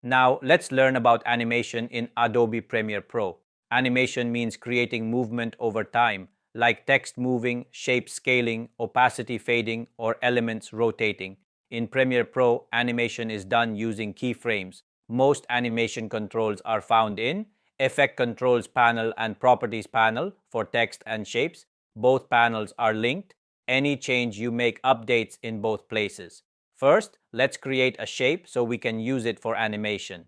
Now, let's learn about animation in Adobe Premiere Pro. Animation means creating movement over time, like text moving, shape scaling, opacity fading, or elements rotating. In Premiere Pro, animation is done using keyframes. Most animation controls are found in Effect Controls panel and Properties panel for text and shapes. Both panels are linked. Any change you make updates in both places. First, let's create a shape so we can use it for animation.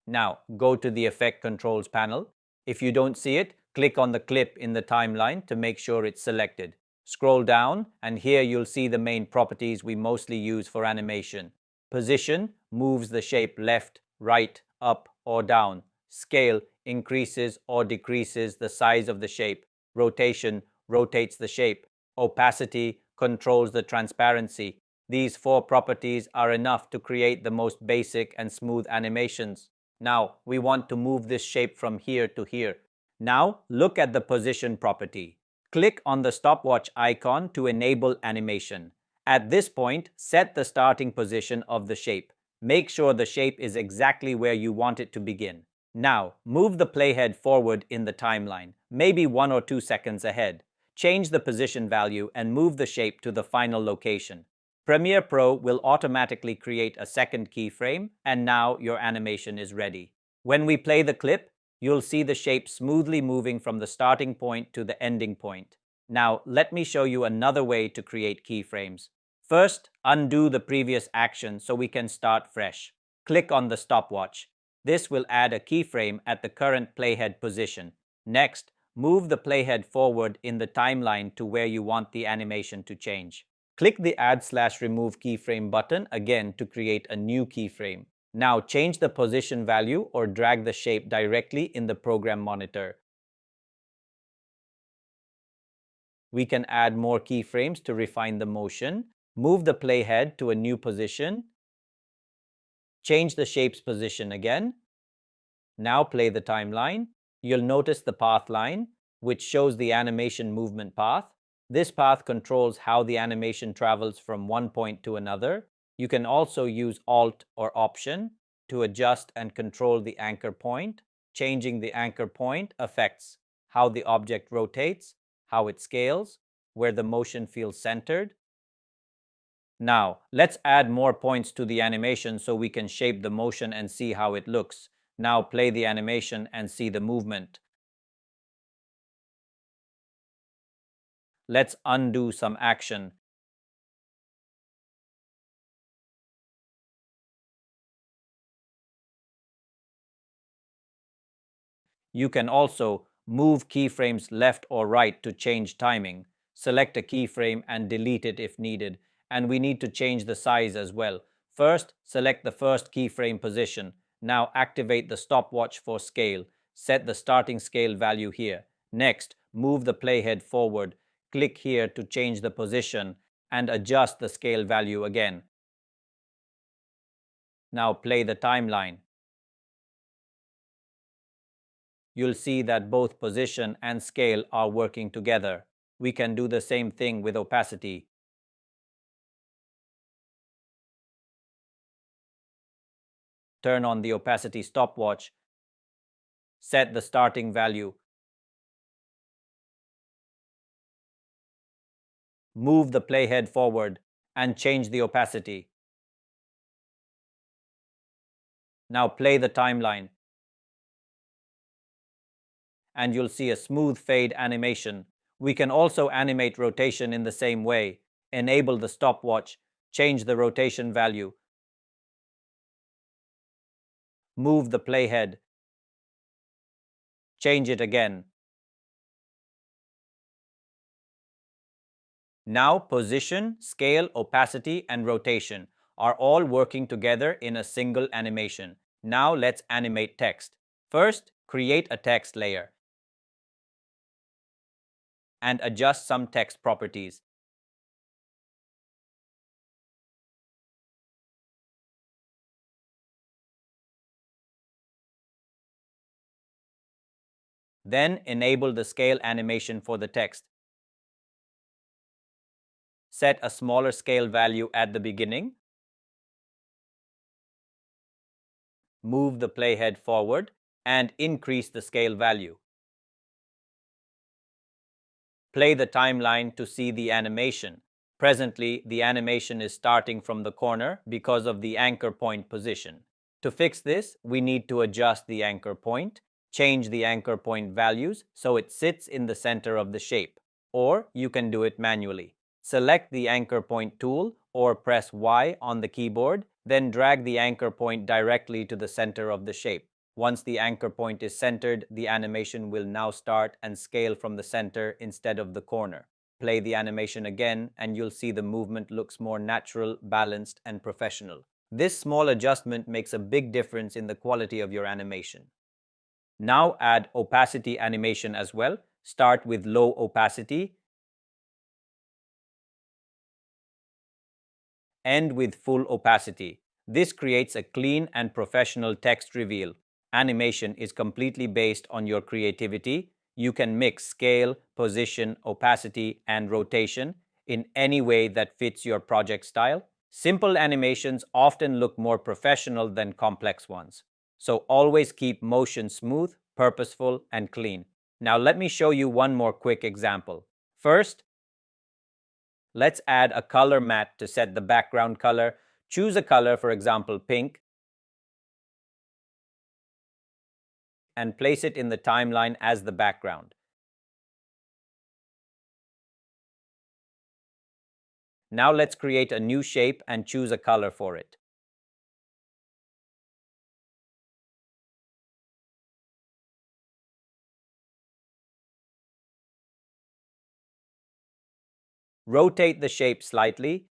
Now, go to the Effect Controls panel. If you don't see it, click on the clip in the timeline to make sure it's selected. Scroll down, and here you'll see the main properties we mostly use for animation. Position moves the shape left, right, up, or down. Scale increases or decreases the size of the shape. Rotation rotates the shape. Opacity controls the transparency. These four properties are enough to create the most basic and smooth animations. Now, we want to move this shape from here to here. Now, look at the position property. Click on the stopwatch icon to enable animation. At this point, set the starting position of the shape. Make sure the shape is exactly where you want it to begin. Now, move the playhead forward in the timeline, maybe 1 or 2 seconds ahead. Change the position value and move the shape to the final location. Premiere Pro will automatically create a second keyframe, and now your animation is ready. When we play the clip, you'll see the shape smoothly moving from the starting point to the ending point. Now, let me show you another way to create keyframes. First, undo the previous action so we can start fresh. Click on the stopwatch. This will add a keyframe at the current playhead position. Next, move the playhead forward in the timeline to where you want the animation to change. Click the Add/Remove Keyframe button again to create a new keyframe. Now change the position value or drag the shape directly in the program monitor. We can add more keyframes to refine the motion. Move the playhead to a new position. Change the shape's position again. Now play the timeline. You'll notice the path line, which shows the animation movement path. This path controls how the animation travels from one point to another. You can also use Alt or Option to adjust and control the anchor point. Changing the anchor point affects how the object rotates, how it scales, where the motion feels centered. Now, let's add more points to the animation so we can shape the motion and see how it looks. Now play the animation and see the movement. Let's undo some action. You can also move keyframes left or right to change timing. Select a keyframe and delete it if needed. And we need to change the size as well. First, select the first keyframe position. Now activate the stopwatch for scale. Set the starting scale value here. Next, move the playhead forward. Click here to change the position and adjust the scale value again. Now play the timeline. You'll see that both position and scale are working together. We can do the same thing with opacity. Turn on the opacity stopwatch. Set the starting value. Move the playhead forward and change the opacity. Now play the timeline. And you'll see a smooth fade animation. We can also animate rotation in the same way. Enable the stopwatch. Change the rotation value. Move the playhead. Change it again. Now position, scale, opacity, and rotation are all working together in a single animation. Now let's animate text. First, create a text layer and adjust some text properties. Then enable the scale animation for the text. set a smaller scale value at the beginning, move the playhead forward, and increase the scale value. Play the timeline to see the animation. Presently, the animation is starting from the corner because of the anchor point position. To fix this, we need to adjust the anchor point, change the anchor point values so it sits in the center of the shape, or you can do it manually. Select the anchor point tool or press Y on the keyboard, then drag the anchor point directly to the center of the shape. Once the anchor point is centered, the animation will now start and scale from the center instead of the corner. Play the animation again and you'll see the movement looks more natural, balanced, and professional. This small adjustment makes a big difference in the quality of your animation. Now add opacity animation as well. Start with low opacity, end with full opacity. This creates a clean and professional text reveal. Animation is completely based on your creativity. You can mix scale, position, opacity, and rotation in any way that fits your project style. Simple animations often look more professional than complex ones. So always keep motion smooth, purposeful, and clean. Now let me show you one more quick example. First, let's add a color matte to set the background color. Choose a color, for example, pink, and place it in the timeline as the background. Now let's create a new shape and choose a color for it. Rotate the shape slightly.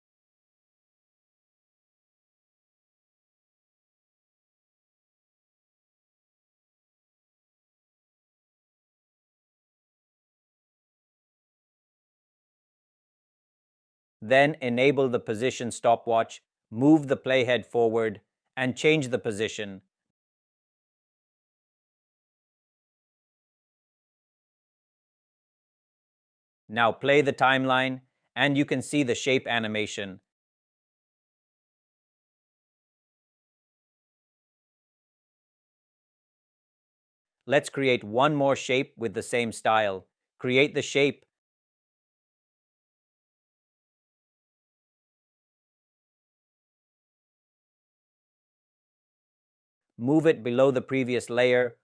Then enable the position stopwatch, move the playhead forward, and change the position. Now play the timeline, and you can see the shape animation. Let's create one more shape with the same style. Create the shape, move it below the previous layer,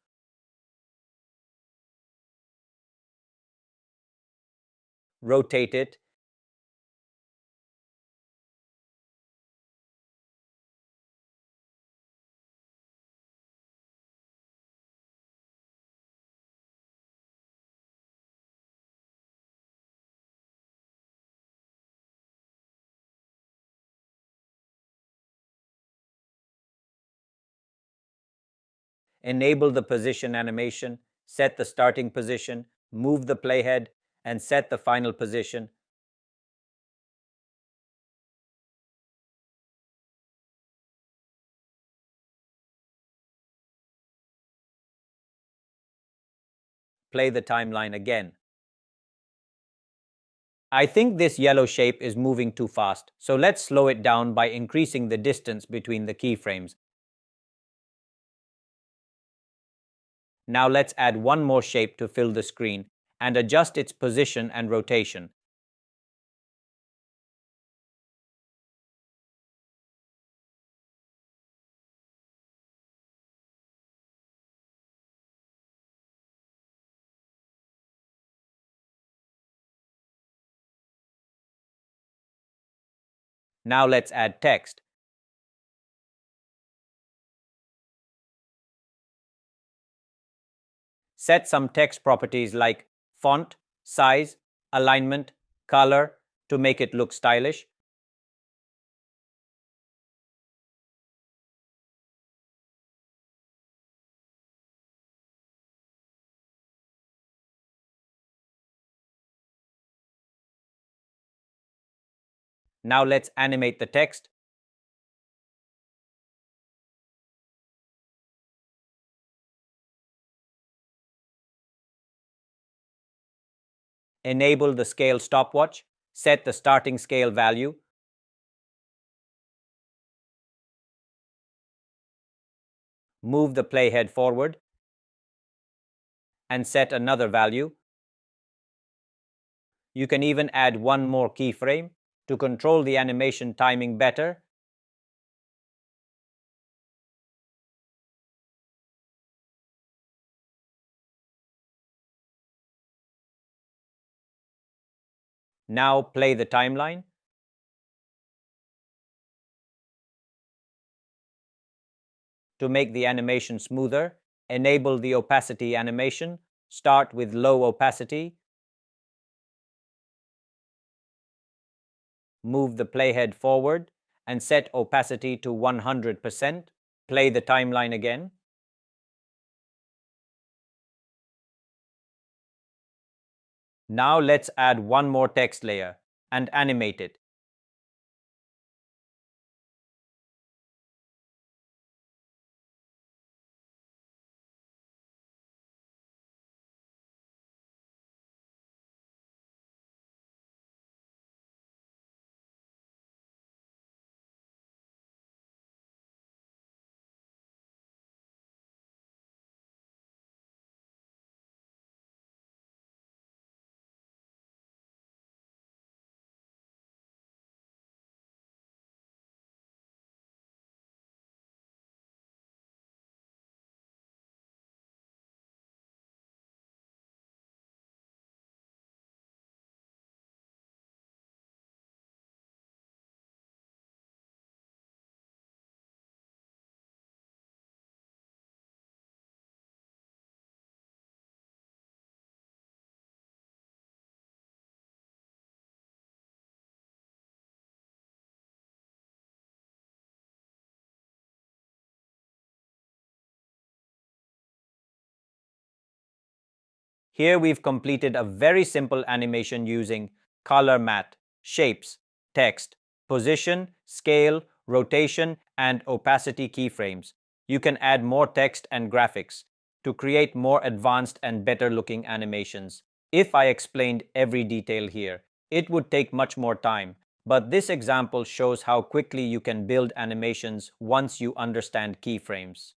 rotate it, enable the position animation, set the starting position, move the playhead, and set the final position. Play the timeline again. I think this yellow shape is moving too fast, so let's slow it down by increasing the distance between the keyframes. Now let's add one more shape to fill the screen and adjust its position and rotation. Now let's add text. Set some text properties like font, size, alignment, color to make it look stylish. Now let's animate the text. Enable the scale stopwatch. Set the starting scale value. Move the playhead forward and set another value. You can even add one more keyframe to control the animation timing better. Now play the timeline. To make the animation smoother, enable the opacity animation. Start with low opacity. Move the playhead forward and set opacity to 100%. Play the timeline again. Now let's add one more text layer and animate it. Here we've completed a very simple animation using color matte, shapes, text, position, scale, rotation, and opacity keyframes. You can add more text and graphics to create more advanced and better looking animations. If I explained every detail here, it would take much more time, but this example shows how quickly you can build animations once you understand keyframes.